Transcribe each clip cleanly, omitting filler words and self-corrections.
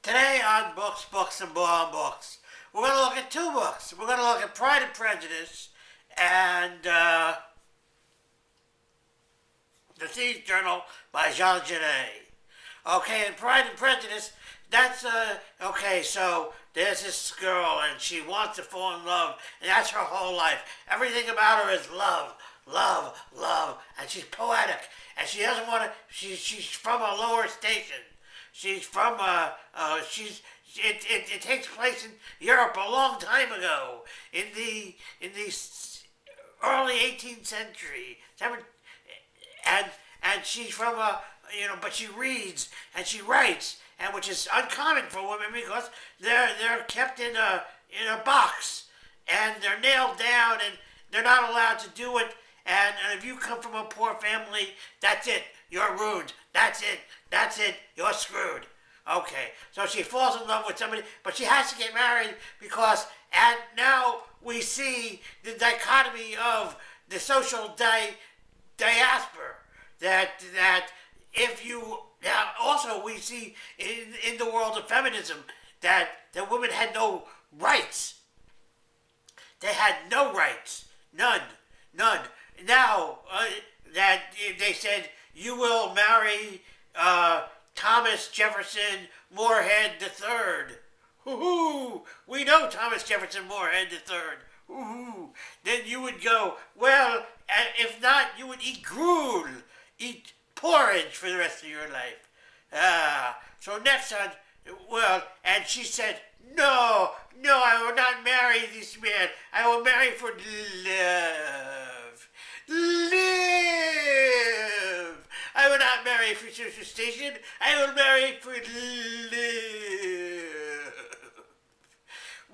Today on Books, and More on Books, we're going to look at two books. We're going to look at Pride and Prejudice and The Thieves Journal by Jean Genet. Okay, and Pride and Prejudice, that's, okay, so there's this girl and she wants to fall in love, and that's her whole life. Everything about her is love, love, love, and she's poetic, and she doesn't want to, she's from a lower station. She's from, it takes place in Europe a long time ago, in the early 18th century, and she's from but she reads and she writes, and which is uncommon for women because they're kept in a box, and they're nailed down, and they're not allowed to do it. And if you come from a poor family, that's it. You're ruined. That's it. You're screwed. Okay, so she falls in love with somebody, but she has to get married because, and now we see the dichotomy of the social diaspora. That if you, now also we see in the world of feminism that women had no rights. They had no rights. None. Now, that they said, you will marry Thomas Jefferson Moorhead III. Hoo-hoo! We know Thomas Jefferson Moorhead III. Hoo-hoo! Then you would go, well, if not, you would eat gruel, eat porridge for the rest of your life. So next on, well, and she said, no, I will not marry this man. I will marry for love. Live! I will not marry for social station. I will marry for live.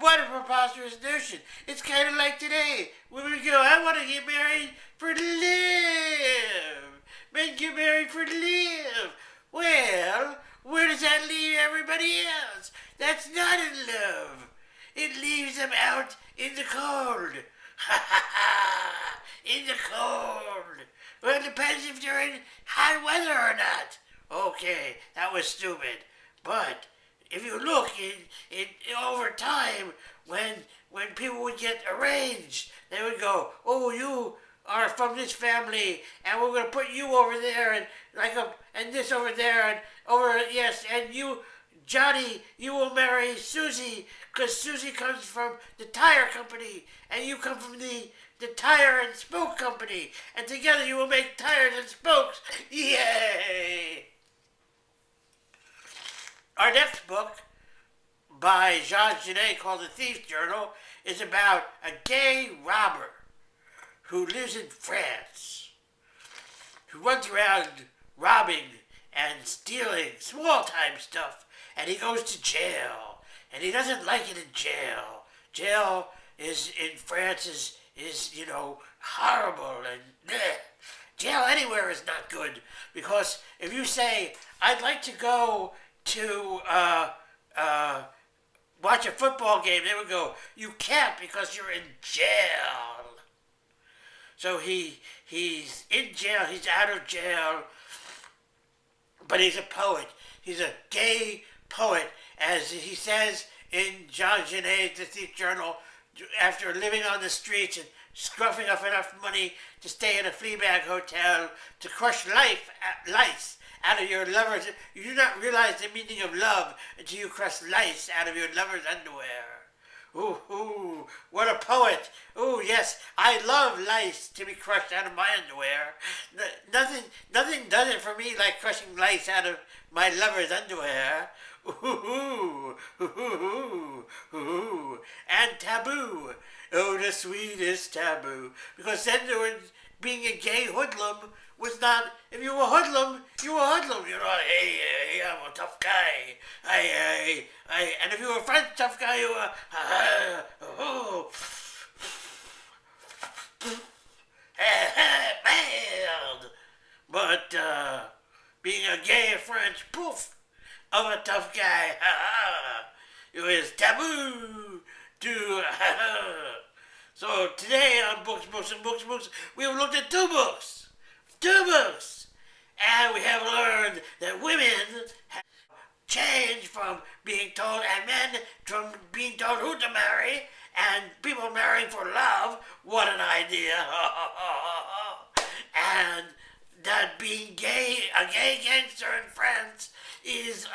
What a preposterous notion. It's kind of like today. When we go, I want to get married for live. Men get married for live. Well, where does that leave everybody else? That's not in love. It leaves them out in the cold. Ha ha ha! In the cold. Well, it depends if you're in hot weather or not. Okay, that was stupid. But if you look in over time, when people would get arranged, they would go, oh, you are from this family, and we're going to put you over there, and and this over there, and over, yes, and you, Johnny, you will marry Susie, because Susie comes from the tire company, and you come from the tire and spoke company, and together you will make tires and spokes. Yay! Our next book, by Jean Genet, called The Thieves Journal, is about a gay robber who lives in France, who runs around robbing and stealing small-time stuff, and he goes to jail, and he doesn't like it in jail. Jail is, in France, is horrible, and bleh. Jail anywhere is not good, because if you say, I'd like to go to watch a football game, they would go, you can't because you're in jail. So he's in jail, he's out of jail, but he's a poet. He's a gay poet, as he says in Jean Genet's The Thief Journal, after living on the streets and scruffing up enough money to stay in a flea bag hotel to crush lice out of your lover's. You do not realize the meaning of love until you crush lice out of your lover's underwear. Ooh, what a poet. Ooh, yes, I love lice to be crushed out of my underwear. Nothing does it for me like crushing lice out of my lover's underwear. Ooh, and taboo. Oh, the sweetest taboo. Because then there was being a gay hoodlum was not, if you were hoodlum, you were hoodlum. You know, hey, I'm a tough guy. And if you were a French tough guy, you were, bad. But being a gay French poof of a tough guy, it was taboo to, So today on Books, we have looked at two books, and we have learned that women change from being told, and men from being told who to marry, and people marrying for love. What an idea. And that being gay, a gay gangster in France, is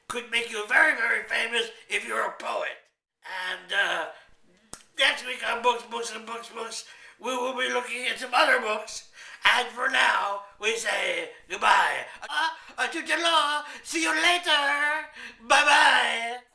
could make you very, very famous if you're a poet. And next week on Books, we will be looking at some other books. And for now, we say goodbye. To the law. See you later. Bye-bye.